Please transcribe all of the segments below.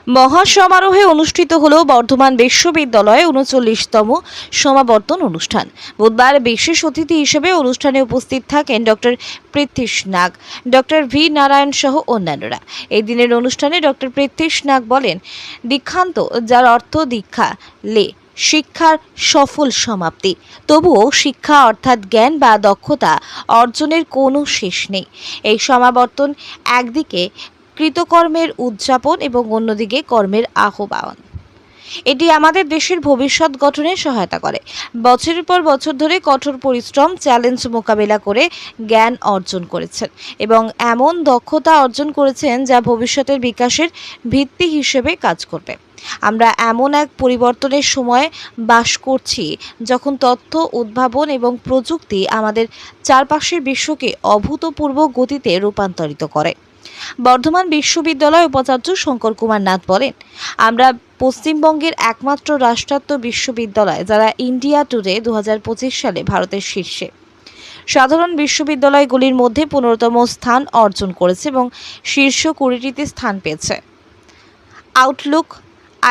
মহাসমারোহে অনুষ্ঠিত হলো বর্ধমান বিশ্ববিদ্যালয়ে ৩৯তম সমাবর্তন অনুষ্ঠান। বুধবার বিশেষ অতিথি হিসেবে অনুষ্ঠানে উপস্থিত থাকেন ডক্টর পৃথ্বীশ নাগ, ডক্টর ভি নারায়ণ সহ অন্যান্যরা। এই দিনের অনুষ্ঠানে ডক্টর পৃথ্বীশ নাগ বলেন, দীক্ষান্ত যার অর্থ দীক্ষা লে শিক্ষার সফল সমাপ্তি। তবুও শিক্ষা অর্থাৎ জ্ঞান বা দক্ষতা অর্জনের কোনো শেষ নেই। এই সমাবর্তন একদিকে কৃতকর্মের উদযাপন এবং অন্যদিকে কর্মের আহ্বান। এটি আমাদের দেশের ভবিষ্যৎ গঠনে সহায়তা করে। বছরের পর বছর ধরে কঠোর পরিশ্রম, চ্যালেঞ্জ মোকাবেলা করে জ্ঞান অর্জন করেছেন এবং এমন দক্ষতা অর্জন করেছেন যা ভবিষ্যতের বিকাশের ভিত্তি হিসেবে কাজ করবে। আমরা এমন এক পরিবর্তনের সময় বাস করছি যখন তথ্য, উদ্ভাবন এবং প্রযুক্তি আমাদের চারপাশের বিশ্বকে অভূতপূর্ব গতিতে রূপান্তরিত করে। বর্ধমান বিশ্ববিদ্যালয় উপাচার্য শঙ্কর কুমার নাথ বলেন, আমরা পশ্চিমবঙ্গের একমাত্র রাষ্ট্রায়ত্ত বিশ্ববিদ্যালয় যারা ইন্ডিয়া টুডে 2025 সালে ভারতের শীর্ষে সাধারণ বিশ্ববিদ্যালয়গুলির মধ্যে 15তম স্থান অর্জন করেছে এবং শীর্ষ 20টিতে স্থান পেয়েছে। আউটলুক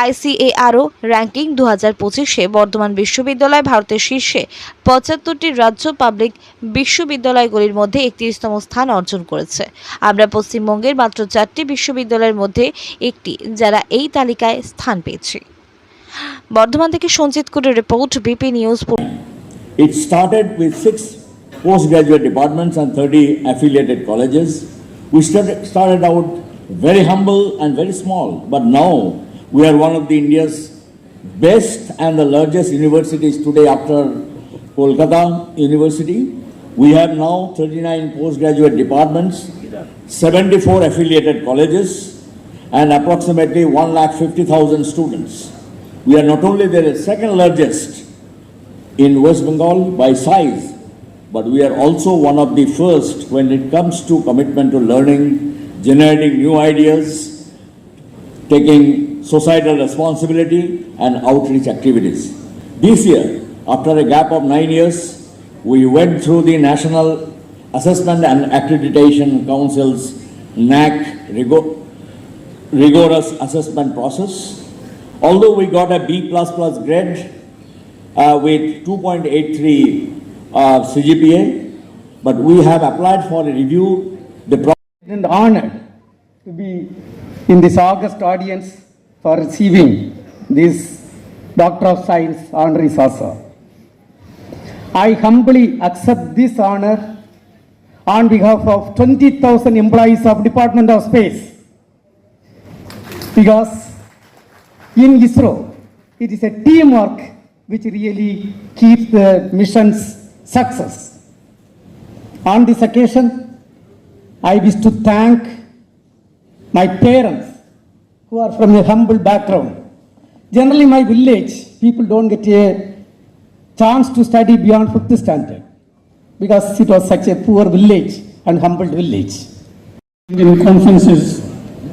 ICARO র্যাঙ্কিং 2025-এ বর্ধমান বিশ্ববিদ্যালয় ভারতের শীর্ষে 75টি রাজ্য পাবলিক বিশ্ববিদ্যালয়গুলির মধ্যে 31তম স্থান অর্জন করেছে। আমরা পশ্চিমবঙ্গের মাত্র 4টি বিশ্ববিদ্যালয়ের মধ্যে একটি যারা এই তালিকায় স্থান পেয়েছে। বর্ধমান থেকে সঞ্জিত কুরের report, BP news. It started with 6 postgraduate departments and 30 affiliated colleges. We started out very humble and very small, but now we are one of the India's best and the largest universities today after Kolkata University. We have now 39 postgraduate departments, 74 affiliated colleges, and approximately 150,000 students. We are not only the second largest in West Bengal by size, but we are also one of the first when it comes to commitment to learning, generating new ideas, taking societal responsibility and outreach activities. This year, after a gap of 9 years, we went through the National Assessment and Accreditation Council's NAC rigorous assessment process. Although we got a B++ grade with 2.83 CGPA, but we have applied for a review. And honored to be in this august audience for receiving this Doctor of Science honoris causa. I humbly accept this honor on behalf of 20,000 employees of Department of Space, because in ISRO it is a teamwork which really keeps the mission's success. On this occasion, I wish to thank my parents who are from a humble background. Generally, my village, people don't get a chance to study beyond 5th standard because it was such a poor village and humble village. In conferences,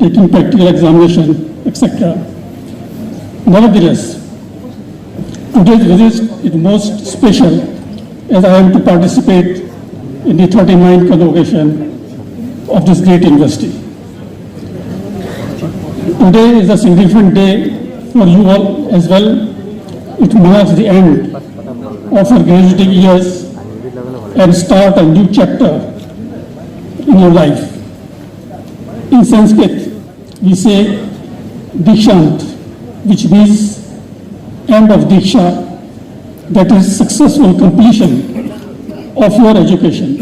taking practical examination, etc. Nevertheless, today's visit is most special as I am to participate in the 39th convocation of this great university. Today is a significant day for you all as well. It marks the end of our graduating years and start a new chapter in your life. In Sanskrit, we say Dikshant, which means end of Diksha, that is successful completion of your education.